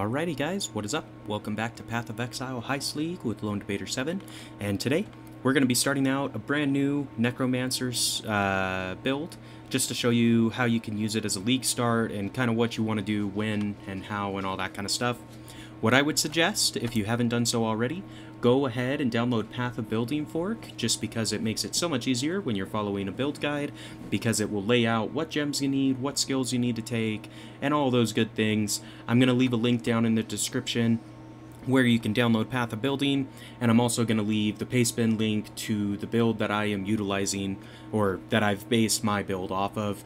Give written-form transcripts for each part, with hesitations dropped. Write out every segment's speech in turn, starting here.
Alrighty guys, what is up? Welcome back to Path of Exile Heist League with Lone Debater 7, and today we're going to be starting out a brand new Necromancers build, just to show you how you can use it as a league start and kind of what you want to do, when and how and all that kind of stuff. What I would suggest, if you haven't done so already, go ahead and download Path of Building Fork, just because it makes it so much easier when you're following a build guide, because it will lay out what gems you need, what skills you need to take, and all those good things. I'm going to leave a link down in the description where you can download Path of Building, and I'm also going to leave the pastebin link to the build that I am utilizing, or that I've based my build off of.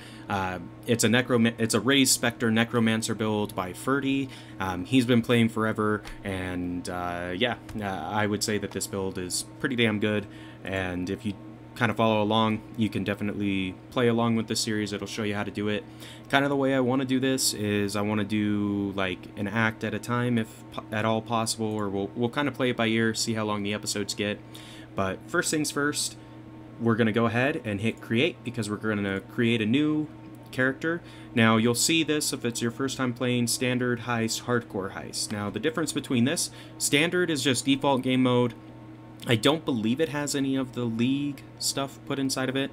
It's a Raise Spectre Necromancer build by Furty. He's been playing forever, and I would say that this build is pretty damn good, and if you kind of follow along, you can definitely play along with this series. It'll show you how to do it. Kind of the way I want to do this is I want to do like an act at a time, if at all possible, or we'll kind of play it by ear, see how long the episodes get. But first things first, we're going to go ahead and hit create, because we're going to create a new character. Now you'll see this if it's your first time playing standard heist, hardcore heist. Now the difference between this, standard is just default game mode. I don't believe it has any of the league stuff put inside of it.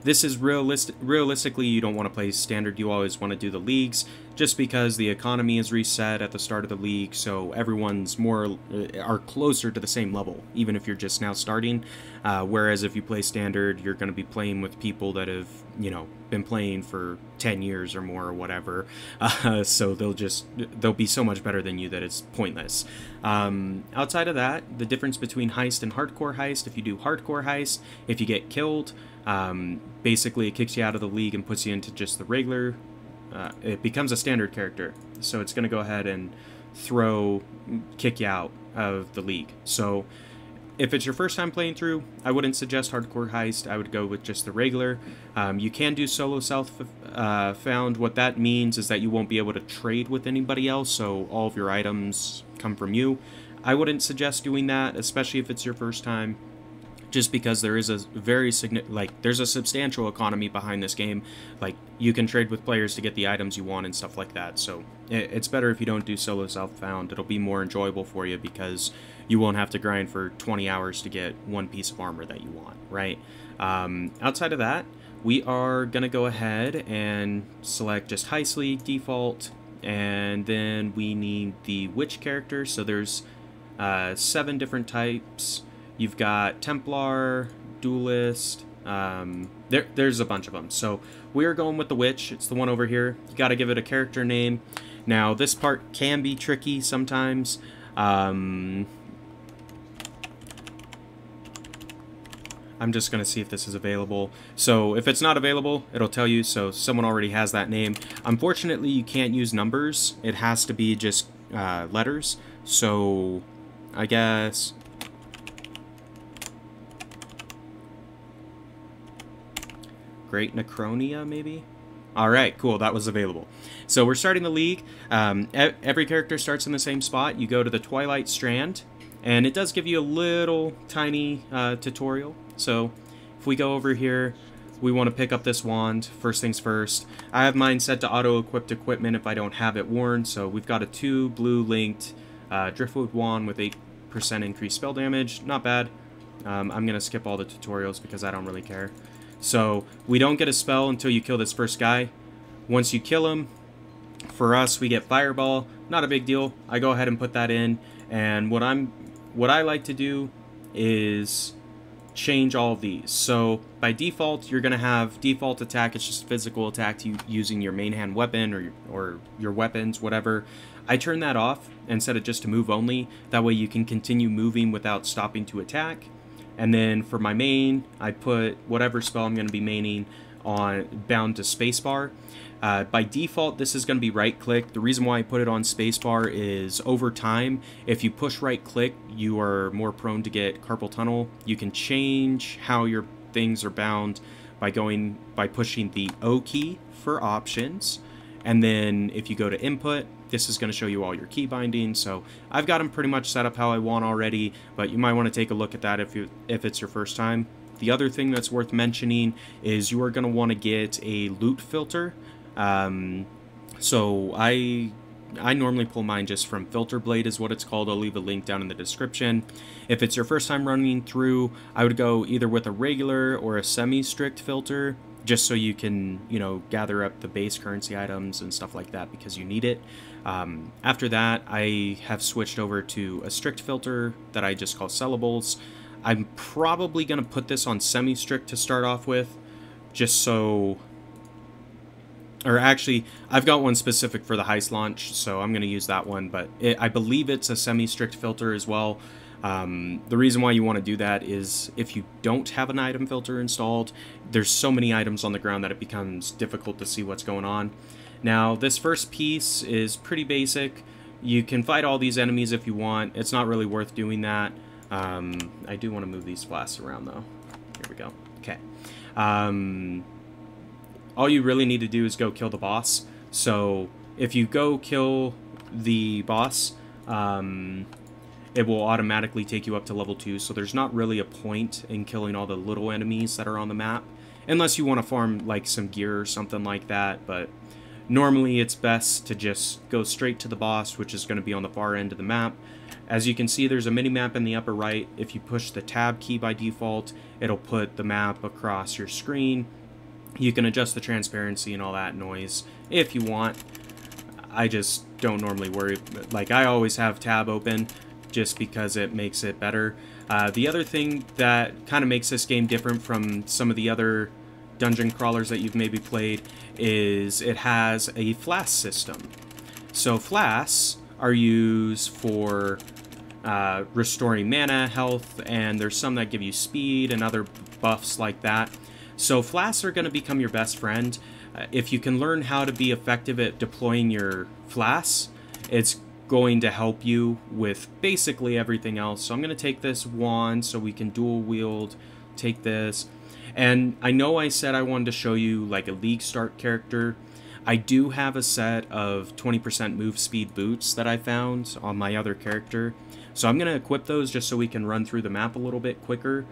This is realistically, you don't want to play standard, you always want to do the leagues, just because the economy is reset at the start of the league, so everyone's are closer to the same level, even if you're just now starting. Whereas if you play standard, you're going to be playing with people that have, been playing for 10 years or more or whatever, so they'll be so much better than you that it's pointless. Outside of that, the difference between heist and hardcore heist: if you do hardcore heist, if you get killed, basically it kicks you out of the league and puts you into just the regular. It becomes a standard character, so it's going to go ahead and kick you out of the league. So if it's your first time playing through, I wouldn't suggest hardcore heist. I would go with just the regular. You can do solo self-found. What that means is that you won't be able to trade with anybody else, so all of your items come from you. I wouldn't suggest doing that, especially if it's your first time, just because there is a there's a substantial economy behind this game. Like, you can trade with players to get the items you want and stuff like that. So it's better if you don't do solo self-found. It'll be more enjoyable for you, because you won't have to grind for 20 hours to get one piece of armor that you want, right? Outside of that, we are gonna go ahead and select just Heist League default, and then we need the witch character. So there's 7 different types. You've got Templar, Duelist, there's a bunch of them. So we're going with the Witch. It's the one over here. You got to give it a character name. Now this part can be tricky sometimes. I'm just going to see if this is available. So if it's not available, it'll tell you, so someone already has that name. Unfortunately, you can't use numbers. It has to be just letters. So I guess Great Necronia, maybe? Alright, cool, that was available. So we're starting the league. Every character starts in the same spot. You go to the Twilight Strand, and it does give you a little tiny tutorial. So if we go over here, we want to pick up this wand. First things first, I have mine set to auto-equipped equipment if I don't have it worn. So we've got a 2 blue linked Driftwood wand with 8% increased spell damage. Not bad. I'm going to skip all the tutorials because I don't really care. So we don't get a spell until you kill this first guy. Once you kill him, for us, we get Fireball. Not a big deal. I go ahead and put that in. And what I like to do is change all of these. So by default, you're going to have default attack. It's just physical attack using your main hand weapon or your weapons, whatever. I turn that off and set it just to move only. That way you can continue moving without stopping to attack. And then for my main, I put whatever spell I'm going to be maining on bound to spacebar. By default, this is going to be right-click. The reason why I put it on spacebar is over time, if you push right-click, you are more prone to get carpal tunnel. You can change how your things are bound by pushing the O key for options. And then if you go to input, this is going to show you all your key bindings. So I've got them pretty much set up how I want already, but you might want to take a look at that if it's your first time. The other thing that's worth mentioning is you are going to want to get a loot filter. So I I normally pull mine just from Filter Blade is what it's called. I'll leave a link down in the description. If it's your first time running through, I would go either with a regular or a semi-strict filter, just so you can, you know, gather up the base currency items and stuff like that because you need it. After that, I have switched over to a strict filter that I just call sellables. I'm probably going to put this on semi-strict to start off with, just so... Or actually, I've got one specific for the heist launch, so I'm going to use that one, but I believe it's a semi-strict filter as well. The reason why you want to do that is if you don't have an item filter installed, there's so many items on the ground that it becomes difficult to see what's going on. Now, this first piece is pretty basic. You can fight all these enemies if you want. It's not really worth doing that. I do want to move these flasks around, though. Here we go. Okay. All you really need to do is go kill the boss. So if you go kill the boss, it will automatically take you up to level 2. So there's not really a point in killing all the little enemies that are on the map, unless you want to farm like some gear or something like that. But normally it's best to just go straight to the boss, which is going to be on the far end of the map. As you can see, there's a mini-map in the upper right. If you push the tab key by default, it'll put the map across your screen. You can adjust the transparency and all that noise if you want. I just don't normally worry. Like, I always have tab open just because it makes it better. The other thing that kind of makes this game different from some of the other dungeon crawlers that you've maybe played is it has a flask system. So flasks are used for restoring mana, health, and there's some that give you speed and other buffs like that. So flasks are going to become your best friend. If you can learn how to be effective at deploying your flasks, it's going to help you with basically everything else. So I'm going to take this wand so we can dual wield, take this. And I know I said I wanted to show you like a league start character. I do have a set of 20% move speed boots that I found on my other character. So I'm going to equip those just so we can run through the map a little bit quicker.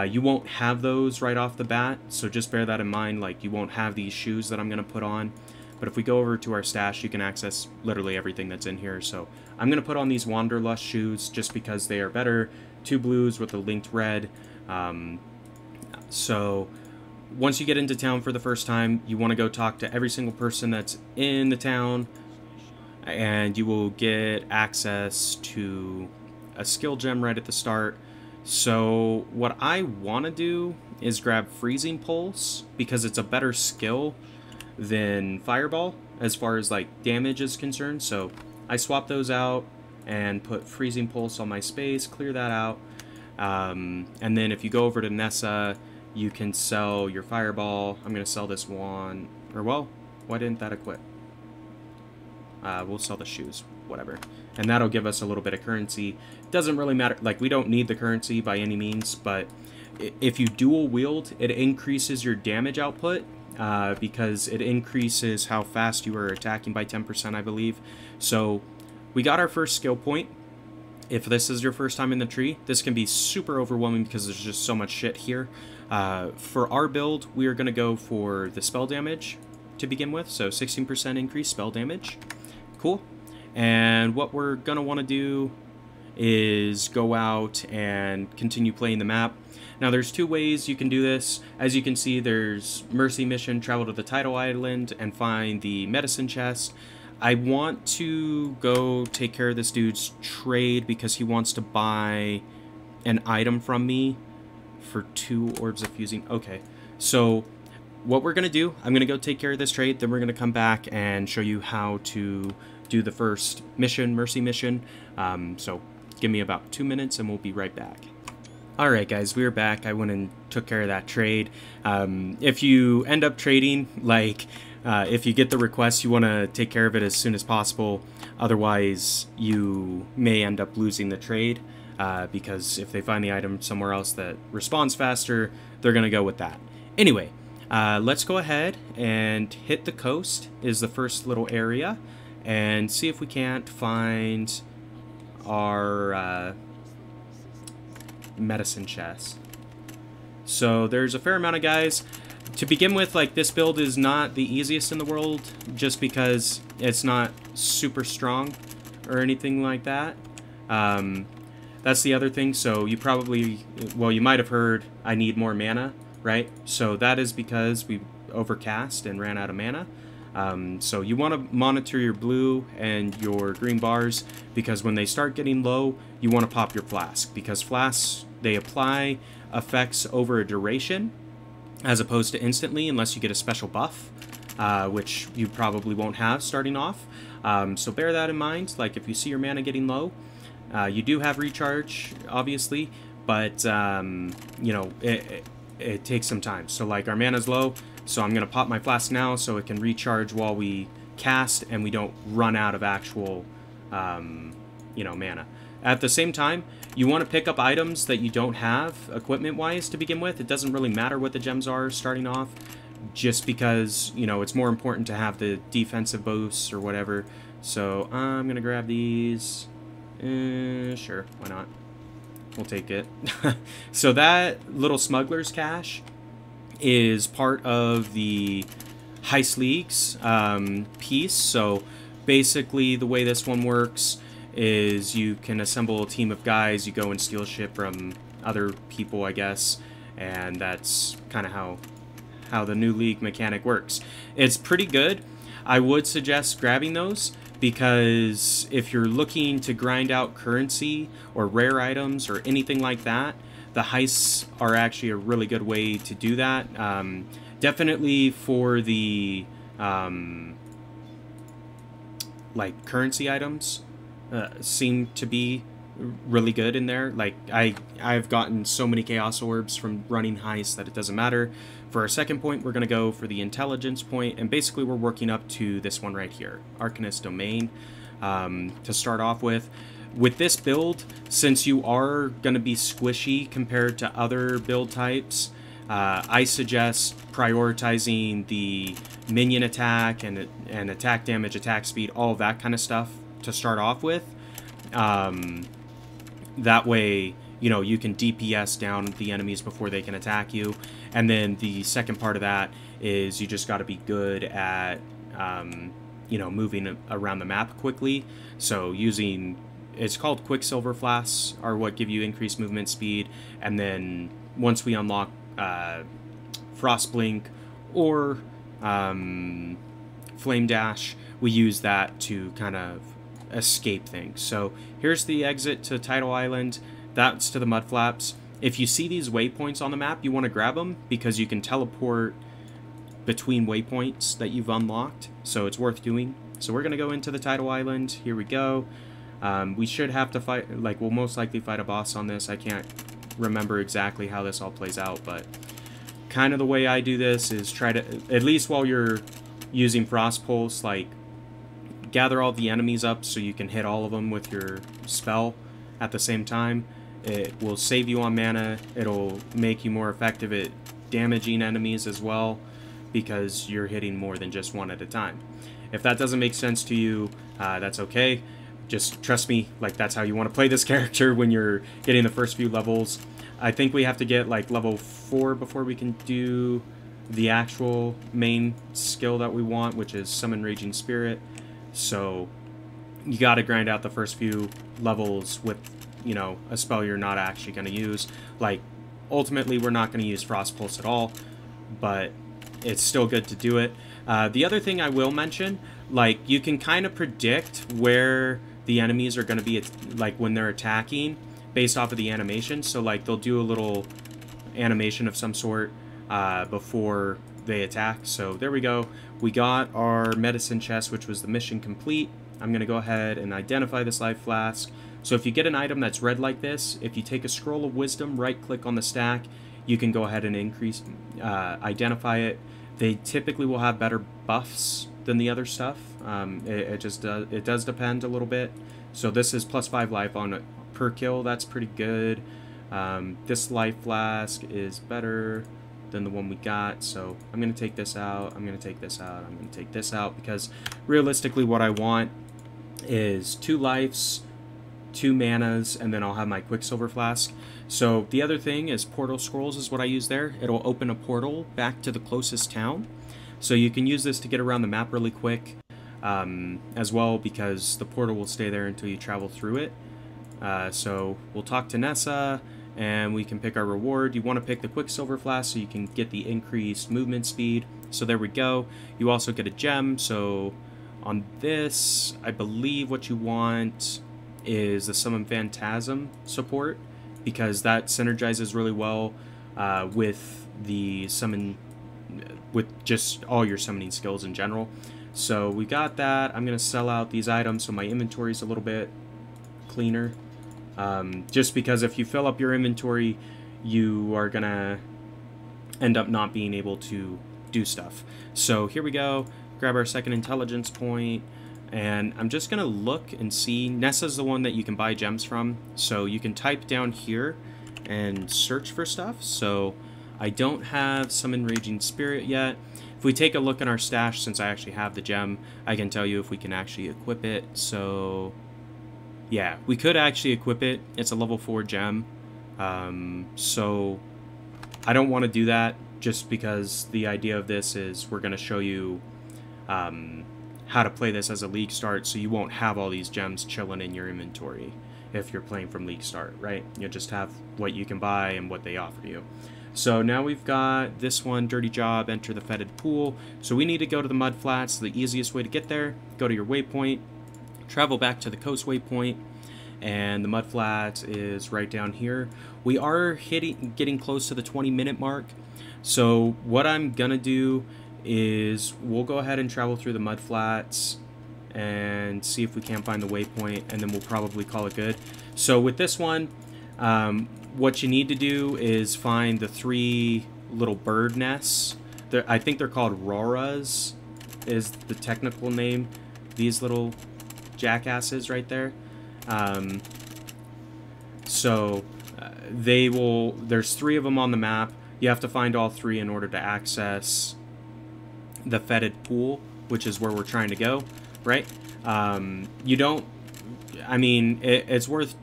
You won't have those right off the bat, so just bear that in mind. Like, you won't have these shoes that I'm going to put on. But if we go over to our stash, you can access literally everything that's in here. So I'm going to put on these Wanderlust shoes just because they are better. 2 blues with a linked red. So once you get into town for the first time, you want to go talk to every single person that's in the town, and you will get access to a skill gem right at the start. So what I want to do is grab Freezing Pulse because it's a better skill than Fireball as far as like damage is concerned. So I swap those out and put Freezing Pulse on my space, clear that out. And then if you go over to Nessa, you can sell your Fireball. I'm going to sell this one. Or, well, why didn't that equip? We'll sell the shoes, whatever. And that'll give us a little bit of currency. Doesn't really matter. Like, we don't need the currency by any means, but if you dual wield, it increases your damage output because it increases how fast you are attacking by 10%, I believe. So we got our first skill point. If this is your first time in the tree, this can be super overwhelming because there's just so much shit here. For our build, we are going to go for the spell damage to begin with. So 16% increase spell damage. Cool. And what we're going to want to do is go out and continue playing the map. Now, there's 2 ways you can do this. As you can see, there's Mercy Mission, travel to the Tidal Island, and find the medicine chest. I want to go take care of this dude's trade because he wants to buy an item from me for 2 orbs of fusing. Okay, so what we're going to do, I'm going to go take care of this trade, then we're going to come back and show you how to do the first mission, Mercy Mission. So give me about 2 minutes and we'll be right back. Alright guys, we're back. I went and took care of that trade. If you end up trading, like, if you get the request, you want to take care of it as soon as possible. Otherwise, you may end up losing the trade, because if they find the item somewhere else that responds faster, they're going to go with that. Anyway, let's go ahead and hit the coast, is the first little area, and see if we can't find our medicine chest. So there's a fair amount of guys. To begin with, like, this build is not the easiest in the world, just because it's not super strong or anything like that. That's the other thing. So you probably, well, you might have heard I need more mana, right? So that is because we overcast and ran out of mana. So you want to monitor your blue and your green bars, because when they start getting low, you want to pop your flask, because flasks, they apply effects over a duration as opposed to instantly, unless you get a special buff, which you probably won't have starting off. So bear that in mind. Like, if you see your mana getting low, you do have recharge, obviously, but you know, it takes some time. So like, our mana's low, so I'm gonna pop my flask now so it can recharge while we cast and we don't run out of actual you know, mana. At the same time, you want to pick up items that you don't have equipment wise to begin with. It doesn't really matter what the gems are starting off, just because, you know, it's more important to have the defensive boosts or whatever. So I'm gonna grab these. Sure, why not? We'll take it. So that little smuggler's cache is part of the Heist League's piece. So basically the way this one works is you can assemble a team of guys, you go and steal shit from other people, I guess, and that's kind of how the new league mechanic works. It's pretty good. I would suggest grabbing those, because if you're looking to grind out currency or rare items or anything like that, the heists are actually a really good way to do that. Definitely for the like currency items seem to be really good in there. Like, I've gotten so many chaos orbs from running heists that it doesn't matter. For our second point, we're going to go for the intelligence point, and basically we're working up to this one right here, Arcanist Domain, to start off with. With this build, since you are going to be squishy compared to other build types, I suggest prioritizing the minion attack and attack damage, attack speed, all of that kind of stuff to start off with. That way, you know, you can DPS down the enemies before they can attack you. And then the second part of that is you just got to be good at, you know, moving around the map quickly. So using, it's called Quicksilver Flasks, are what give you increased movement speed. And then once we unlock Frost Blink or Flame Dash, we use that to kind of escape things. So here's the exit to Tidal Island. That's to the Mudflats. If you see these waypoints on the map, you want to grab them, because you can teleport between waypoints that you've unlocked, so it's worth doing. So we're going to go into the Tidal Island. Here we go. We should have to fight, like, we'll most likely fight a boss on this. I can't remember exactly how this all plays out, but kind of the way I do this is try to, at least while you're using Frost Pulse, like, gather all the enemies up so you can hit all of them with your spell at the same time. It will save you on mana. It'll make you more effective at damaging enemies as well, because you're hitting more than just one at a time. If that doesn't make sense to you, that's okay. Just trust me, like, that's how you want to play this character when you're getting the first few levels. I think we have to get like level 4 before we can do the actual main skill that we want, which is Summon Raging Spirit. So you got to grind out the first few levels with, you know, a spell you're not actually going to use. Like, ultimately we're not going to use Frost Pulse at all, but it's still good to do it. The other thing I will mention, like, you can kind of predict where the enemies are going to be, like, when they're attacking based off of the animation. So, like, they'll do a little animation of some sort before they attack. So there we go. We got our medicine chest, which was the mission complete. I'm going to go ahead and identify this life flask. So if you get an item that's red like this, if you take a scroll of wisdom, right click on the stack, you can go ahead and identify it. They typically will have better buffs than the other stuff. It does depend a little bit. So this is +5 life on per kill. That's pretty good. This life flask is better than the one we got, so I'm going to take this out, I'm going to take this out, I'm going to take this out, because realistically what I want is 2 lives, 2 manas, and then I'll have my Quicksilver Flask. So the other thing is Portal Scrolls is what I use there. It'll open a portal back to the closest town, so you can use this to get around the map really quick. as well, because the portal will stay there until you travel through it. So we'll talk to Nessa, and we can pick our reward. You want to pick the Quicksilver Flask so you can get the increased movement speed. So there we go. You also get a gem. So on this, I believe what you want is the Summon Phantasm support, because that synergizes really well with the summon, with just all your summoning skills in general. So we got that. I'm going to sell out these items so my inventory is a little bit cleaner. Just because if you fill up your inventory, you are going to end up not being able to do stuff. So here we go. Grab our second intelligence point. And I'm just going to look and see. Nessa's the one that you can buy gems from. So you can type down here and search for stuff. So I don't have Summon Raging Spirit yet. If we take a look in our stash, since I actually have the gem, I can tell you if we can actually equip it. So yeah, we could actually equip it. It's a level 4 gem. So I don't want to do that, just because the idea of this is we're going to show you how to play this as a League start, so you won't have all these gems chilling in your inventory if you're playing from League start, right? You'll just have what you can buy and what they offer you. So now we've got this one, Dirty Job, enter the fetid pool. So we need to go to the Mudflats. The easiest way to get there, go to your waypoint, travel back to the coast waypoint, and the Mudflats is right down here. We are getting close to the 20-minute mark. So what I'm gonna do is we'll go ahead and travel through the Mudflats and see if we can't find the waypoint, and then we'll probably call it good. So with this one, what you need to do is find the 3 little bird nests. I think they're called Roras, is the technical name. These little jackasses right there. There's 3 of them on the map. You have to find all 3 in order to access the fetid pool, which is where we're trying to go, right? It's worth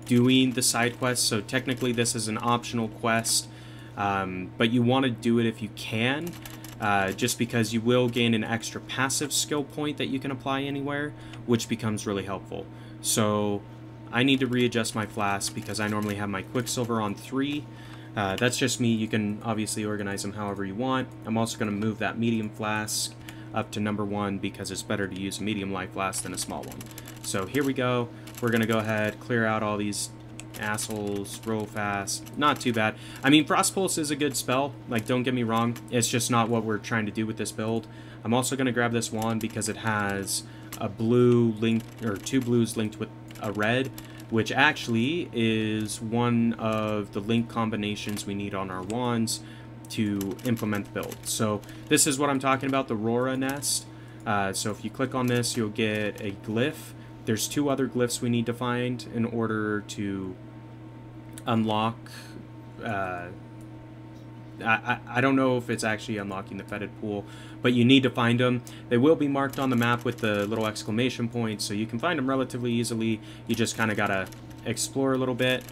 doing the side quests, so technically this is an optional quest, but you want to do it if you can, just because you will gain an extra passive skill point that you can apply anywhere, which becomes really helpful. So I need to readjust my flask because I normally have my Quicksilver on 3. That's just me. You can obviously organize them however you want. I'm also going to move that medium flask up to number 1 because it's better to use a medium life flask than a small one. So here we go. We're going to go ahead, clear out all these assholes real fast. Not too bad. I mean, Frost Pulse is a good spell. Like, don't get me wrong. It's just not what we're trying to do with this build. I'm also going to grab this wand because it has a blue link, or 2 blues linked with a red, which actually is one of the link combinations we need on our wands to implement the build. So this is what I'm talking about, the Rora nest. So if you click on this, you'll get a glyph. There's 2 other glyphs we need to find in order to unlock... I don't know if it's actually unlocking the fetid pool, but you need to find them. They will be marked on the map with the little exclamation point, so you can find them relatively easily. You just kind of gotta explore a little bit,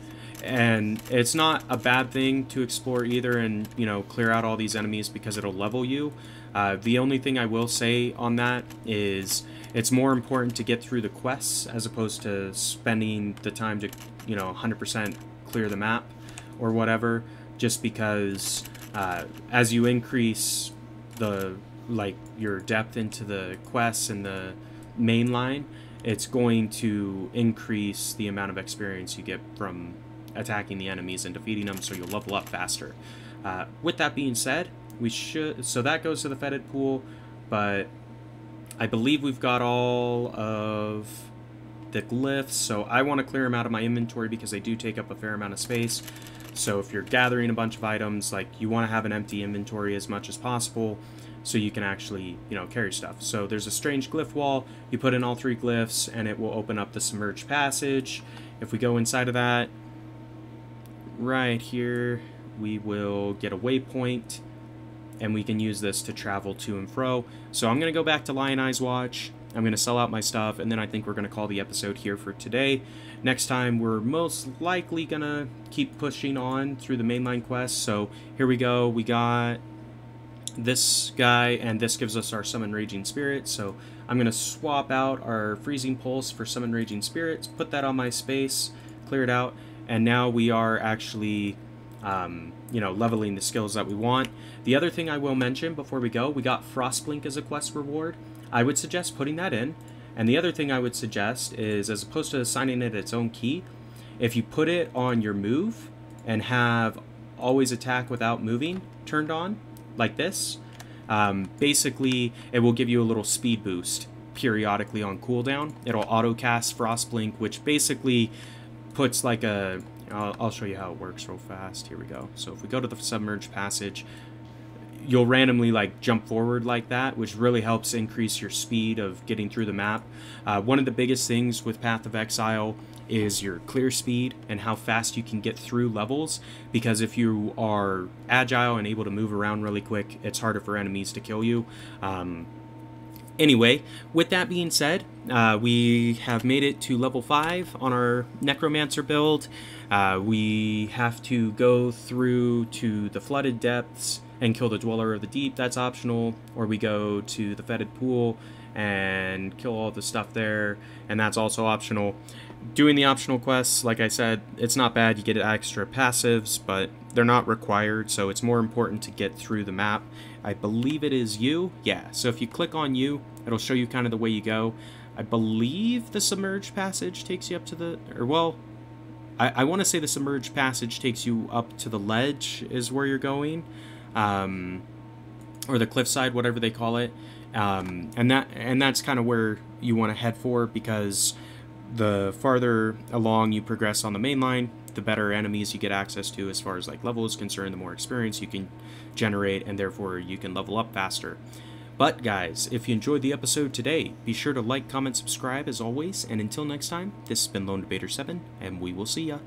and it's not a bad thing to explore either and, you know, clear out all these enemies because it'll level you. The only thing I will say on that is it's more important to get through the quests as opposed to spending the time to, you know, 100% clear the map or whatever, just because as you increase your depth into the quests and the main line, it's going to increase the amount of experience you get from attacking the enemies and defeating them, so you'll level up faster. With that being said, so that goes to the fetid pool, but I believe we've got all of the glyphs, so I want to clear them out of my inventory because they do take up a fair amount of space. So if you're gathering a bunch of items, like, you want to have an empty inventory as much as possible so you can actually, you know, carry stuff. So there's a strange glyph wall. You put in all 3 glyphs and it will open up the submerged passage. If we go inside of that, right here, we will get a waypoint, and we can use this to travel to and fro. So I'm going to go back to Lion Eyes Watch. I'm going to sell out my stuff, and then I think we're going to call the episode here for today. Next time, we're most likely going to keep pushing on through the mainline quests. So here we go. We got this guy, and this gives us our Summon Raging Spirit. So I'm going to swap out our Freezing Pulse for Summon Raging Spirits, put that on my space, clear it out, and now we are actually leveling the skills that we want. The other thing I will mention before we go, we got Frostblink as a quest reward. I would suggest putting that in. And the other thing I would suggest is, as opposed to assigning it its own key, if you put it on your move and have always attack without moving turned on, like this, basically it will give you a little speed boost periodically on cooldown. It'll auto cast Frostblink, which basically puts like a... I'll show you how it works real fast. Here we go. So if we go to the Submerged Passage, you'll randomly like jump forward like that, which really helps increase your speed of getting through the map. One of the biggest things with Path of Exile is your clear speed and how fast you can get through levels, because if you are agile and able to move around really quick, it's harder for enemies to kill you. Anyway, with that being said, we have made it to level 5 on our Necromancer build. We have to go through to the Flooded Depths and kill the Dweller of the Deep. That's optional. Or we go to the Fetid Pool and kill all the stuff there, and that's also optional. Doing the optional quests, like I said, it's not bad. You get extra passives, but they're not required, so it's more important to get through the map. I believe it is you. Yeah, so if you click on you, it'll show you kind of the way you go. I believe the Submerged Passage takes you up to the... Or, well, I want to say the Submerged Passage takes you up to the ledge is where you're going. Or the cliffside, whatever they call it. And that's kind of where you want to head for, because the farther along you progress on the main line, the better enemies you get access to as far as like level is concerned, the more experience you can generate, and therefore you can level up faster. But guys, if you enjoyed the episode today, be sure to like, comment, subscribe as always, and until next time, this has been LD7, and we will see ya.